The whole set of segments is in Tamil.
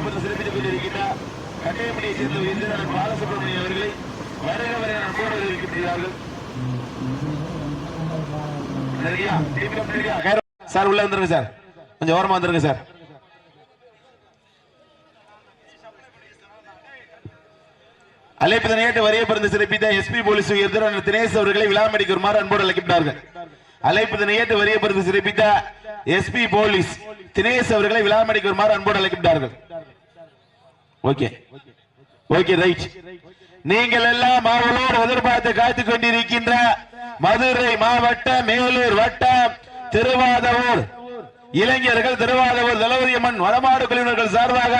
பரிசு சிறப்பித்துக் கொண்டிருக்கின்றார். கட்டையமணியை சேர்ந்த இந்திரன் பாலசுப்ரமணியம் அவர்களை வரைய அன்போடு இருக்கின்றார்கள். சார் உள்ள வந்துருங்க சார், கொஞ்சம் ஓரமா வந்துருங்க சார். அழைப்பதனை ஏற்று வரைய பிறந்து சிறப்பித்த எஸ்பி போலீஸ் உயர்ந்த தினேஷ் அவர்களை விழாமடிக்கு வருமாறு அன்போடு அழைக்கின்றார்கள். அழைப்பதனை ஏற்று வரைய பிறந்து சிறப்பித்த எஸ்பி போலீஸ் தினேஷ் அவர்களை விழாமடிக்கு வருமாறு அன்போடு அழைக்கின்றார்கள். Okay okay right. நீங்கள் எல்லாம் மாவளோடு எதிர்பார்த்து காத்துக் கொண்டிருக்கின்ற மதுரை மாவட்டம் மேலூர் வட்டம் திருவாதவூர் இளைஞர்கள் திருவாதவூர் தளபதியம்மன் வடமாடு குழுவினர்கள் சார்பாக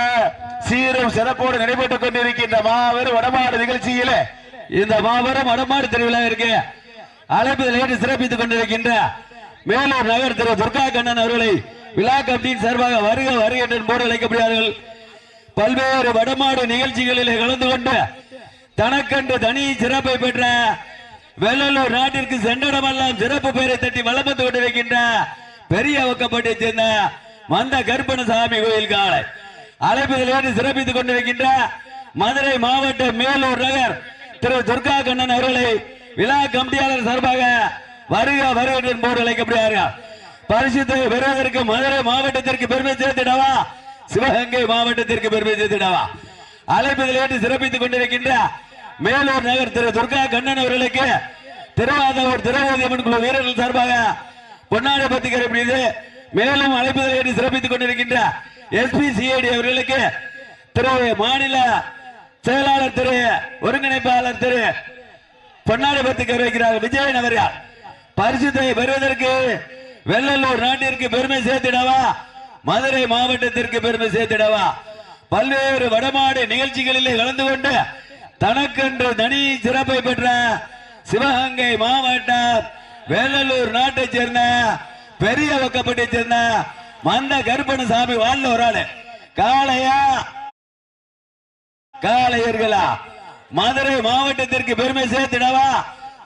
சீரும் சிறப்போடு நடைபெற்றுக் கொண்டிருக்கின்ற மாபெரும் வடமாடு நிகழ்ச்சியில இந்த மாபெரும் வடமாடு திருவிழா இருக்கு அழைப்பதில் ஏற்று சிறப்பித்துக் கொண்டிருக்கின்ற மேலூர் நகர் திரு துர்கா கண்ணன் அவர்களை விழா கமிட்டியின் சார்பாக வருக வருக என்று போடு அழைக்கப்படுகிறார்கள். பல்வேறு வடமாடு நிகழ்ச்சிகளில் கலந்து கொண்டு தனக்கென்று தனி சிறப்பை பெற்ற வெள்ளலூர் நாட்டிற்கு சென்றடமெல்லாம் சிறப்பு பெயரை தட்டி வளம் வந்து கொண்டிருக்கின்ற பெரிய வக்கப்பட்டை சேர்ந்த மந்த கருப்பணசாமி கோயில் காலை அழைப்பதில் சிறப்பித்துக் கொண்டிருக்கின்ற மதுரை மாவட்டம் மேலூர் நகர் திரு துர்கா கண்ணன் அவர்களை விழா கமிட்டியாளர் சார்பாக வருக வருக போடு அழைக்கப்படுகிறார்கள். பரிசுத்தை பெறுவதற்கு மதுரை மாவட்டத்திற்கு பெருமை சேர்த்திடவா சிவகங்கை மாவட்டத்திற்கு பெருமை சேர்த்திடவா அழைப்பதில் சிறப்பித்துக் கொண்டிருக்கின்ற மேலூர் நகர் திரு துர்கா கண்ணன் அவர்களுக்கு திருவாதவூர் திருவாதியம்மன் குழு வீரர்கள் சார்பாக பொன்னாடை பத்திரிகை மேலும் அழைப்பதில் சிறப்பித்துக் கொண்டிருக்கின்ற எஸ்பி சிஐடி அவர்களுக்கு திரு மாநில செயலாளர் திரு ஒருங்கிணைப்பாளர் திரு பொன்னாடை பத்திரிகை வைக்கிறார் விஜயன் அவர்கள் பரிசுத்தை பெறுவதற்கு வெள்ளலூர் நாட்டிற்கு பெருமை சேர்த்திடவா மதுரை மாவட்டத்திற்கு பெருமை சேர்த்திடவா பல்வேறு வடமாடு நிகழ்ச்சிகளிலே கலந்து கொண்டு தனக்கென்று தனி சிறப்பை பெற்ற சிவகங்கை மாவட்டம் வெள்ளலூர் நாட்டை சேர்ந்த பெரிய வக்கப்பட்டை சேர்ந்த மந்த கருப்பணசாமி வாழ்ந்த ஒரு ஆளு காளையா காளையர்களா மதுரை மாவட்டத்திற்கு பெருமை சேர்த்திடவா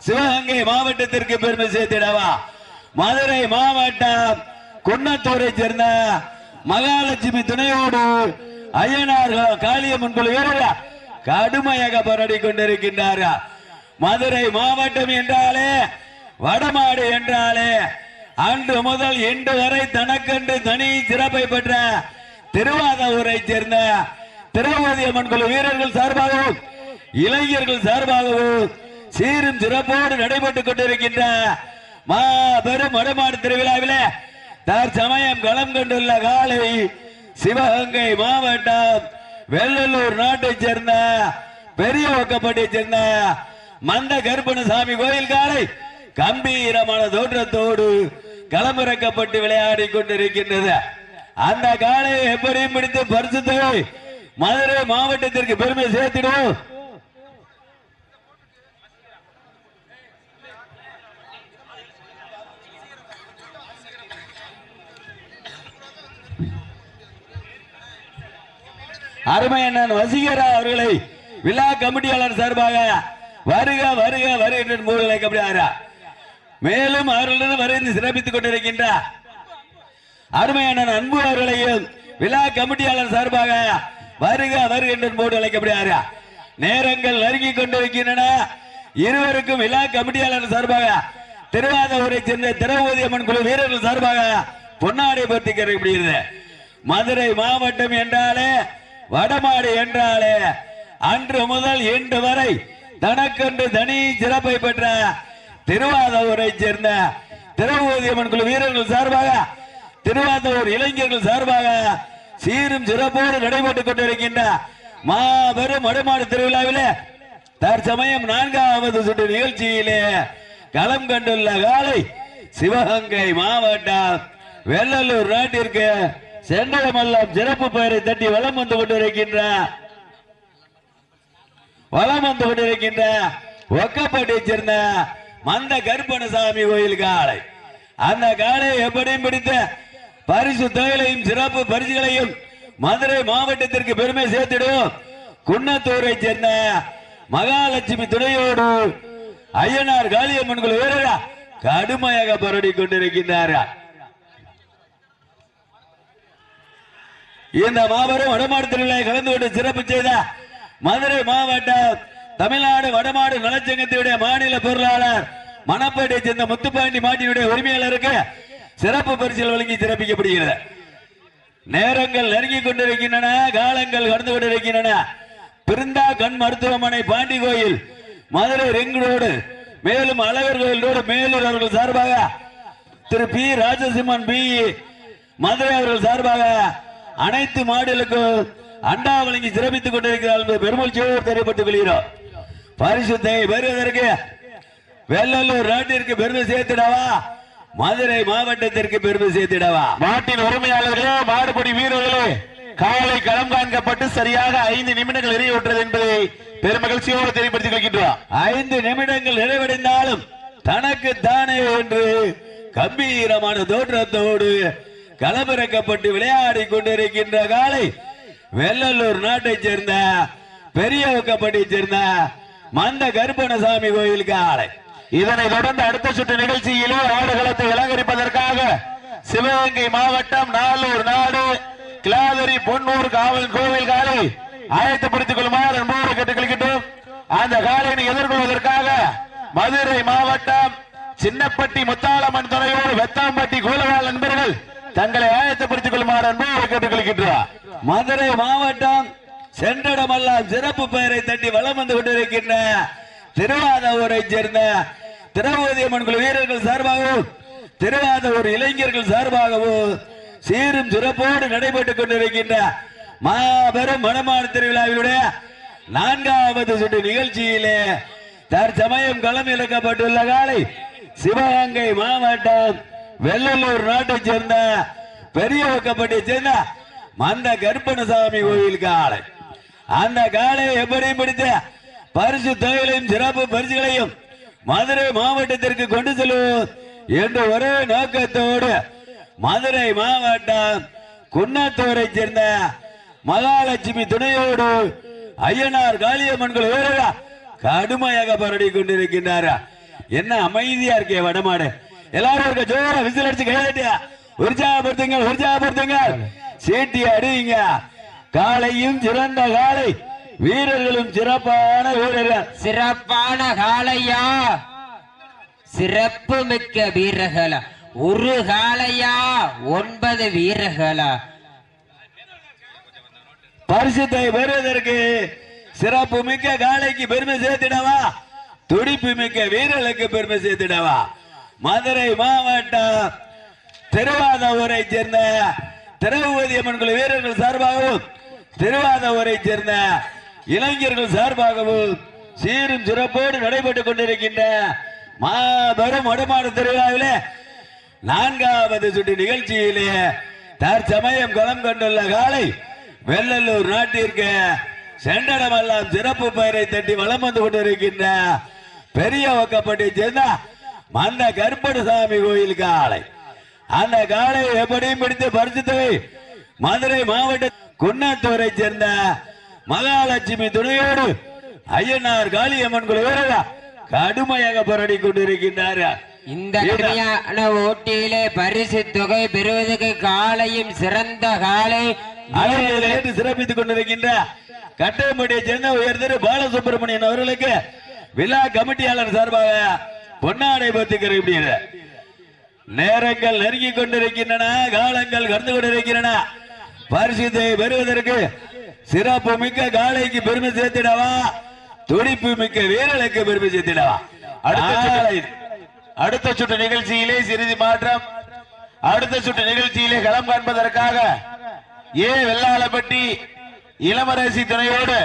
சிவகங்கை மாவட்டத்திற்கு பெருமை சேர்த்திடவா மதுரை மாவட்டம் குன்னத்தூரை சேர்ந்த மகாலட்சுமி துணையோடு ஐயனார் காளியம்மன் குழு வீரர்கள் கடுமையாக போராடி கொண்டிருக்கின்றார்கள். மதுரை மாவட்டம் என்றாலே வடமாடு என்றாலே அன்று முதல் இன்று வரை தனக்கென்று தனி சிறப்பை பெற்ற திருவாதூரை சேர்ந்த திருவாதியம்மன் குழு வீரர்கள் சார்பாகவும் இளைஞர்கள் சார்பாகவும் சீரும் சிறப்போடு நடைபெற்றுக் கொண்டிருக்கின்ற மாபெரும் வடமாடு திருவிழாவிலே தற்சமயம் களம் கொண்டுள்ள காலை சிவகங்கை மாவட்டம் வெள்ளலூர் நாட்டை சேர்ந்த பெரிய ஒக்கப்பட்டை சேர்ந்த மந்த கருப்பணசாமி கோயில் காலை கம்பீரமான தோற்றத்தோடு களமிறக்கப்பட்டு விளையாடி கொண்டிருக்கின்றது. அந்த காலையை எப்படியும் பிடித்து பரிசுத்தை மதுரை மாவட்டத்திற்கு பெருமை சேர்த்திடும். அருமையண்ணன் வசீகரா அவர்களை விழா கமிட்டியாளர் சார்பாக வருக வருக வருகின்ற மூலம் அழைக்கப்படுகிறார். மேலும் அவர்களிடம் வரைந்து சிறப்பித்துக் கொண்டிருக்கின்ற அருமையண்ணன் அன்பு அவர்களையும் விழா கமிட்டியாளர் சார்பாக வருக வருகின்ற போடு அழைக்கப்படுகிறார். நேரங்கள் நெருங்கிக் கொண்டிருக்கின்றன. இருவருக்கும் விழா கமிட்டியாளர் சார்பாக திருவாதூரை சேர்ந்த திரௌபதியம்மன் குழு வீரர்கள் சார்பாக பொன்னாடை போர்த்தி கிடைக்கப்படுகிறது. மதுரை மாவட்டம் என்றாலே வடமாடு என்றாலே அன்று முதல் இன்று வரை தனக்கென்று தனி சிறப்பை பெற்ற திருவாதூரை சேர்ந்த திரௌபதியம்மன் குழு வீரர்கள் சார்பாக திருவாதூர் இளைஞர்கள் சார்பாக சீரும் சிறப்போடு நடைபெற்றுக் கொண்டிருக்கின்ற மாபெரும் வடமாடு திருவிழாவிலே தற்சமயம் 4வது சுற்று நிகழ்ச்சியிலே களம் கண்டுள்ள காலை சிவகங்கை மாவட்டம் வெள்ளலூர் நாட்டிற்கு சென்றடமெல்லாம் சிறப்பு பெயரை தட்டி வலம் வந்து கொண்டிருக்கின்ற ஒக்கப்பட்டை சேர்ந்த மந்த கருப்பணசாமி கோயில் காலை அந்த காலையை எப்படியும் பிடித்த பரிசு தொகைகளையும் சிறப்பு பரிசுகளையும் மதுரை மாவட்டத்திற்கு பெருமை சேர்த்திடும். குன்னத்தூரை சேர்ந்த மகாலட்சுமி துணையோடு ஐயனார் காளியம்மன் குழு வீரர்கள் கடுமையாக போராடி கொண்டிருக்கின்றார்கள். இந்த மாபெரும் வடமாடு திருவிழாவை கலந்து கொண்டு சிறப்பு செய்த மதுரை மாவட்டம் தமிழ்நாடு வடமாடு நலச்சங்கத்தினுடைய மாநில பொருளாளர் மணப்பேட்டை சேர்ந்த முத்துப்பாண்டி மாட்டினுடைய உரிமையாளருக்கு சிறப்பு பரிசில் வழங்கி சிறப்பிக்கப்படுகிறது. நேரங்கள் நெருங்கிக் கொண்டிருக்கின்றன, காலங்கள் கடந்து கொண்டிருக்கின்றன. பிருந்தா கண் மருத்துவமனை பாண்டி கோயில் மதுரை ரிங் ரோடு மேலும் அழகர் கோயில் ரோடு மேலூர் அவர்கள் சார்பாக திரு பி ராஜசிம்மன் பி மதுரை அவர்கள் சார்பாக அனைத்து மாடுகளுக்கும் அண்டா வழங்கி சிறப்பித்துக் கொண்டிருக்கிறார்கள். பெருமூழ்ச்சியோடு தெரியப்பட்டுக் கொள்கிறோம். பரிசுத்தை பெறுவதற்கு வெள்ளலூர் நாட்டிற்கு பெருமை சேர்த்திடவா, மதுரை மாவட்டத்திற்கு பெருமை சேர்த்திடவா? மாட்டின் உரிமையாளர்களே, மாடுபடி வீரர்களே, காலை களம் காண்கப்பட்டு சரியாக 5 நிமிடங்கள் நிறைவுற்றது என்பதை பெருமகிழ்ச்சியோடு தெரியப்படுத்திக் கொள்கின்றோம். 5 நிமிடங்கள் நிறைவடைந்தாலும் தனக்கு தானே என்று கம்பீரமான தோற்றத்தோடு களமிறக்கப்பட்டு விளையாடி கொண்டிருக்கின்ற காலை வெள்ளலூர் நாட்டை சேர்ந்த பெரிய ஒக்கப்பட்டை சேர்ந்த மந்த கருப்பணசாமி கோயில் காலை. இதனை தொடர்ந்து அடுத்த சுற்று நிகழ்ச்சியிலே ஆடுகளத்தை அலங்கரிப்பதற்காக சிவகங்கை மாவட்டம் நாளூர் நாடு கிளாதரி பொன்னூர் காவல் கோவில் காலை ஆயத்தப்படுத்திக் கொள்ளுமாறு அன்போடு கேட்டுக் கொள்கின்றோம். அந்த காலையை எதிர்கொள்வதற்காக மதுரை மாவட்டம் சின்னப்பட்டி முத்தாளம்மன் துணையோடு வெத்தாம்பட்டி கோலவாள் நண்பர்கள் தங்களை ஆயத்தப்படுத்திக் கொள்ளுமாறு அன்போடு கேட்டுக் கொள்கின்றார். மதுரை மாவட்டம் சென்றடமெல்லாம் சிறப்பு பெயரை தட்டி வலம் வந்து கொண்டிருக்கின்ற திருவாதூரை சேர்ந்த திரௌபதி அம்மன் குழு வீரர்கள் சார்பாகவும் திருவாதூர் இளைஞர்கள் சார்பாகவும் சீரும் சிறப்போடு நடைபெற்றுக் கொண்டிருக்கின்ற மாபெரும் மணமாடு திருவிழாவினுடைய 4வது சுற்று நிகழ்ச்சியிலே தற்சமயம் களம் இழக்கப்பட்டுள்ள காலை சிவகங்கை மாவட்டம் வெள்ளலூர் நாட்டை சேர்ந்த பெரிய ஒக்கப்பட்டை சேர்ந்த மந்த கருப்பணசாமி கோயில் காலை. அந்த காலையை எப்படி பிடித்த பரிசு தொகைகளையும் சிறப்பு பரிசுகளையும் மதுரை மாவட்டத்திற்கு கொண்டு செல்வோம் என்ற ஒரே நோக்கத்தோடு மதுரை மாவட்டம் குன்னத்தூரை சேர்ந்த மகாலட்சுமி துணையோடு ஐயனார் காளியம்மன் வீரர்கள் கடுமையாக போராடி கொண்டிருக்கின்றார். என்ன அமைதியா இருக்கே வடமாடு, எல்லாரும் இருக்க ஜோர விசில் அடிச்சு கைதட்டியா உற்சாகப்படுத்துங்க, உற்சாகப்படுத்துங்க, சீட்டி அடிங்க. காலையும் சிறந்த காலை, வீரர்களும் சிறப்பான வீரர்கள். சிறப்பான காலையா, சிறப்பு மிக்க வீரர்களா, ஒரு காலையா 9 வீரர்களா. பரிசுத்தை பெறுவதற்கு சிறப்பு மிக்க காலைக்கு பெருமை சேர்த்திடவா, துடிப்பு மிக்க வீரர்களுக்கு பெருமை சேர்த்திடவா? மதுரை மாவட்டம் திருவாதூரை சேர்ந்த திரௌபதி அம்மன் குழு வீரர்கள் சார்பாகவும் திருவாதூரை சேர்ந்த இளைஞர்கள் சார்பாகவும் சீரும் சிறப்போடு நடைபெற்றுக் கொண்டிருக்கின்ற மாபெரும் வடமாடு திருவிழாவிலே 4வது சுற்று நிகழ்ச்சியிலே தற்சமயம் களம் கொண்டுள்ள காலை வெள்ளலூர் நாட்டிற்கு சென்றடமெல்லாம் சிறப்பு பெயரை தட்டி வலம் வந்து கொண்டிருக்கின்ற பெரிய ஒக்கப்பட்டை சேர்ந்த மந்த கருப்பணசாமி கோயில் காலை. அந்த காலை எப்படியும் பிடித்து பரிசுத்தவை மதுரை மாவட்ட குன்னத்தூரை சேர்ந்த மகாலட்சுமி துணையோடு ஐயனார் காளியம்மன் குழு வீரர்கள் கடுமையாக போராடி கொண்டிருக்கின்றார். இந்த கடுமையான ஓட்டியிலே பரிசு தொகை பெறுவதற்கு காலையும் சிறந்த காலை சிறப்பித்துக் கொண்டிருக்கின்ற கட்டம்பட்டியை சேர்ந்த உயர்திரு பாலசுப்ரமணியன் அவர்களுக்கு விழா கமிட்டியாளர் சார்பாக பொன்னாடை பத்திக்கிறது. நேரங்கள் நெருங்கிக் கொண்டிருக்கின்றன, காலங்கள் கடந்து கொண்டிருக்கின்றன. பரிசுத்தை பெறுவதற்கு சிறப்பு மிக்க காலைக்கு பெருமை சேர்த்திடவா, துடிப்பு மிக்க வீரர்களுக்கு பெருமை சேர்த்திடவா? அடுத்த சுற்று நிகழ்ச்சியிலே சிறிது மாற்றம். அடுத்த சுற்று நிகழ்ச்சியிலே களம் காண்பதற்காக வெள்ளாளப்பட்டி இளமரசி துணையோடு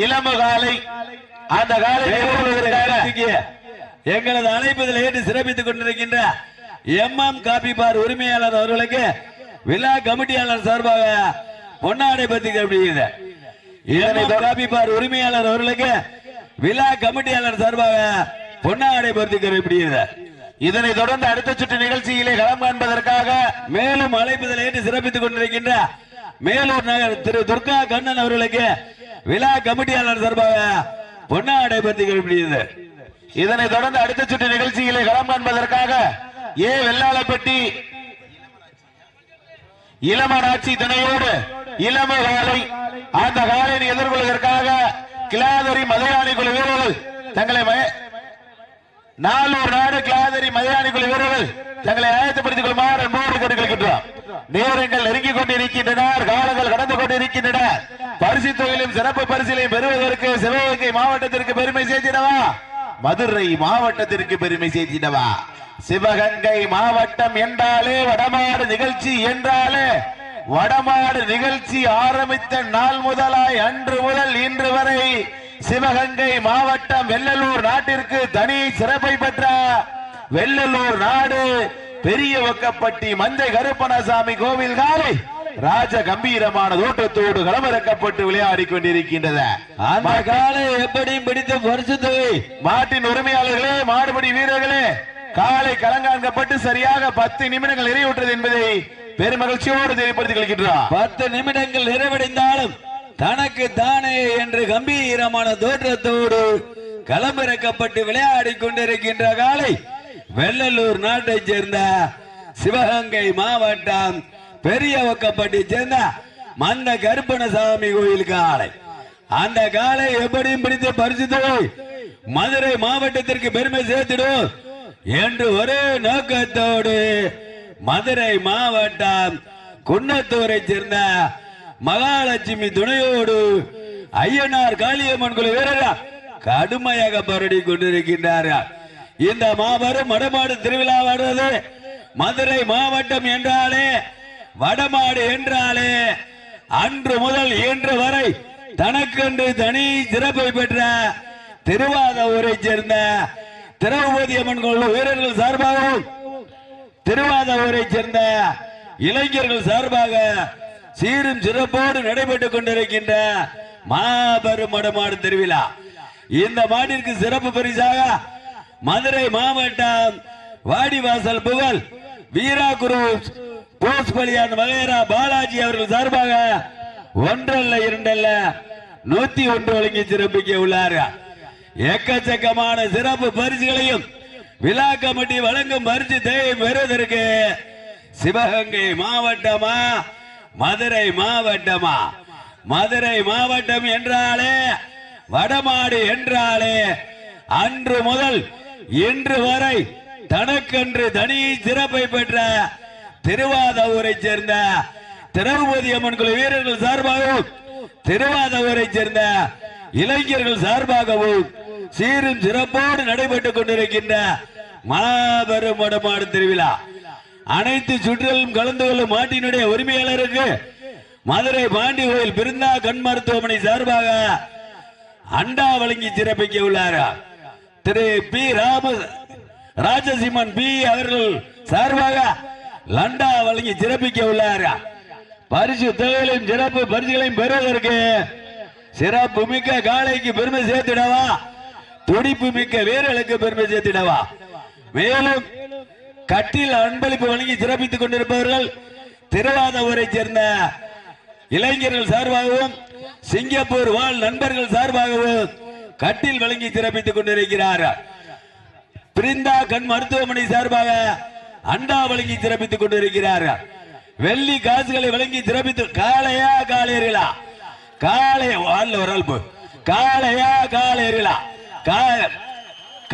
இளம காலை அந்த காலை எங்களது அழைப்பதில் ஏற்று சிறப்பித்துக் கொண்டிருக்கின்ற எம்எம் காபி பார் உரிமையாளர் அவர்களுக்கு விழா கமிட்டியாளர் சார்பாக பொன்னாடை பத்திரிகை. காபி பார் உரிமையாளர் அவர்களுக்கு விழா கமிட்டியாளர் சார்பாக பொன்னாடை பத்திரிகை. இதனை தொடர்ந்து அடுத்த சுற்று நிகழ்ச்சியிலே களம் காண்பதற்காக மேலும் அழைப்பதில் ஏற்று சிறப்பித்துக் கொண்டிருக்கின்ற மேலூர் நகர் திரு துர்கா கண்ணன் அவர்களுக்கு விழா கமிட்டியாளர் சார்பாக பொன்னாடை பத்திரிகை. இதனை தொடர்ந்து அடுத்த சுற்று நிகழ்ச்சியிலே களம் காண்பதற்காக வெள்ளாளப்பட்டி இளமராட்சி துணையோடு இளம காலை. அந்த காலையை எதிர்கொள்வதற்காக கிளாதரி மதையாணி குழு வீரர்கள் தங்களை நாளூர் நாடு கிளாதரி மதையாணி குழு வீரர்கள் தங்களை ஆயத்தப்படுத்திக் கொள்ளுமாறு அன்போடு கேட்டுக்கொள்கின்றோம். நேரங்கள் நெருங்கிக் கொண்டிருக்கின்றன, காலங்கள் கடந்து கொண்டிருக்கின்றன. பரிசு தொகையிலும் சிறப்பு பரிசிலையும் பெறுவதற்கு சிவகங்கை மாவட்டத்திற்கு பெருமை சேர்த்திடவா, மதுரை மாவட்டத்திற்கு பெருமை சேர்த்திடவா? சிவகங்கை மாவட்டம் என்றாலே வடமாடு நிகழ்ச்சி என்றாலே வடமாடு நிகழ்ச்சி ஆரம்பித்த நாள் முதலாய் அன்று முதல் இன்று வரை சிவகங்கை மாவட்டம் வெள்ளலூர் நாட்டிற்கு தனி சிறப்பை பெற்ற வெள்ளலூர் நாடு பெரிய ஒக்கப்பட்டி மஞ்சை கருப்பணசாமி கோவில் காலை ராஜ கம்பீரமான தோட்டத்தோடு களமிறக்கப்பட்டு விளையாடி கொண்டிருக்கின்றது. அந்த காலை எப்படியும் பிடித்த பரிசு தொகை மாட்டின் உரிமையாளர்களே, மாடுபடி வீரர்களே, காலை கலங்காண்கப்பட்டு சரியாக 10 நிமிடங்கள் நிறைவுற்றது என்பதை பெருமகிழ்ச்சியோடு தெரியப்படுத்திக் கொள்கின்றார். 10 நிமிடங்கள் நிறைவடைந்தாலும் தனக்கு தானே என்று கம்பீரமான தோற்றத்தோடு களமிறக்கப்பட்டு விளையாடி கொண்டிருக்கின்ற காலை வெள்ளலூர் நாட்டை சேர்ந்த சிவகங்கை மாவட்டம் பெரிய ஒக்கப்பட்டி சேர்ந்த மந்த கருப்பணசாமி கோயில் காலை. அந்த காலை எப்படியும் பிடித்து பரிசு தொகை மதுரை மாவட்டத்திற்கு பெருமை சேர்த்திடும் என்று ஒரே நோக்கத்தோடு மதுரை மாவட்டம் குன்னத்தூரை சேர்ந்த மகாலட்சுமி துணையோடு ஐயனார் காளியம்மன் குழு வீரர்கள் கடுமையாக போராடி கொண்டிருக்கின்றார்கள். இந்த மாபெரும் வடமாடு திருவிழாவானது மதுரை மாவட்டம் என்றாலே வடமாடு என்றாலே அன்று முதல் இன்று வரை தனக்கென்று தனி சிறப்பை பெற்ற திருவாதூரை சேர்ந்த திரௌபதி அம்மன் குழு வீரர்கள் சார்பாகவும் திருவாதூரை சேர்ந்த இளைஞர்கள் சார்பாக சீரும் சிறப்போடு நடைபெற்றுக் கொண்டிருக்கின்ற மாபெரும் வடமாடு திருவிழா. இந்த மாட்டிற்கு சிறப்பு பரிசாக மதுரை மாவட்டம் வாடிவாசல் புகழ் வீரா குரு போஸ் பலியான் வகைரா பாலாஜி அவர்கள் சார்பாக ஒன்றல்ல இரண்டல்ல 101 வழங்கி சிறப்பிக்க உள்ளார்கள். எக்கச்சக்கமான சிறப்பு பரிசுகளையும் விழா கமிட்டி வழங்கும் பரிசு தேவை பெறுவதற்கு சிவகங்கை மாவட்டமா மதுரை மாவட்டமா? மதுரை மாவட்டம் என்றாலே வடமாடு என்றாலே அன்று முதல் இன்று வரை தனக்கென்று தனி சிறப்பை பெற்ற திருவாதூரை சேர்ந்த திரௌபதி அம்மன் குழு வீரர்கள் சார்பாகவும் திருவாதூரை சேர்ந்த இளைஞர்கள் சார்பாகவும் சீரும் சிறப்போடு நடைபெற்றுக் கொண்டிருக்கின்ற மாபெரும் வடமாடு திருவிழா. அனைத்து சுற்றிலும் கலந்து கொள்ளும் மாட்டினுடைய உரிமையாளருக்கு மதுரை பாண்டி கோயில் பிருந்தா கண் மருத்துவமனை சார்பாக அண்டா வழங்கி சிறப்பிக்க உள்ளார். திரு பி ராஜசிம்மன் பி அவர்கள் சார்பாக லண்டா வழங்கி சிறப்பிக்க உள்ளார். பரிசு தொகைகளையும் சிறப்பு பரிசுகளையும் பெறுவதற்கு சிறப்பு மிக்க காளைக்கு பெருமை சேர்த்திடவா, துடிப்பு மிக்க வீரர்களுக்கு பெருமை சேர்த்திடவா? மேலும் கட்டில் அன்பளிப்பு வழங்கி சிறப்பித்துக் கொண்டிருப்பவர்கள் திருவாதூரை சேர்ந்த இளைஞர்கள் சார்பாகவும் சிங்கப்பூர் வாழ் நண்பர்கள் சார்பாகவும் கட்டில் வழங்கி சிறப்பித்துக் கொண்டிருக்கிறார். பிருந்தா கண் மருத்துவமனை சார்பாக அண்டா வழங்கி சிறப்பித்துக் கொண்டிருக்கிறார். வெள்ளி காசுகளை வழங்கி சிறப்பித்து காளையா காலேரிலா காளை வாழ் ஒரு அல்பு காளையா காலேரிலா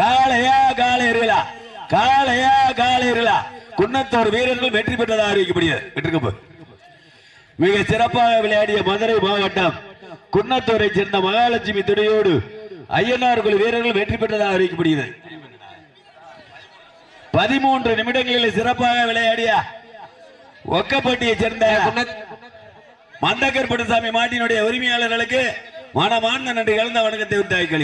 காளையா காலேரிலா காளையா காலேரிலா குன்னத்தூர் வீரர்கள் வெற்றி பெற்றதாக அறிவிக்கப்படுகிறது. மிக சிறப்பாக விளையாடிய மதுரை மாவட்டம் குன்னத்தூரை சேர்ந்த மகாலட்சுமி துணையோடு ஐயனார் குழு வீரர்கள் வெற்றி பெற்றதாக அறிவிக்கப்படுகிறது. 13 நிமிடங்களில் சிறப்பாக விளையாடிய ஒக்கப்பட்டியை சேர்ந்த மந்தகர் பட்டசாமி மாட்டினுடைய உரிமையாளர்களுக்கு மனமார்ந்த நன்றி கலந்த வணக்கத்தை உண்டாக்கி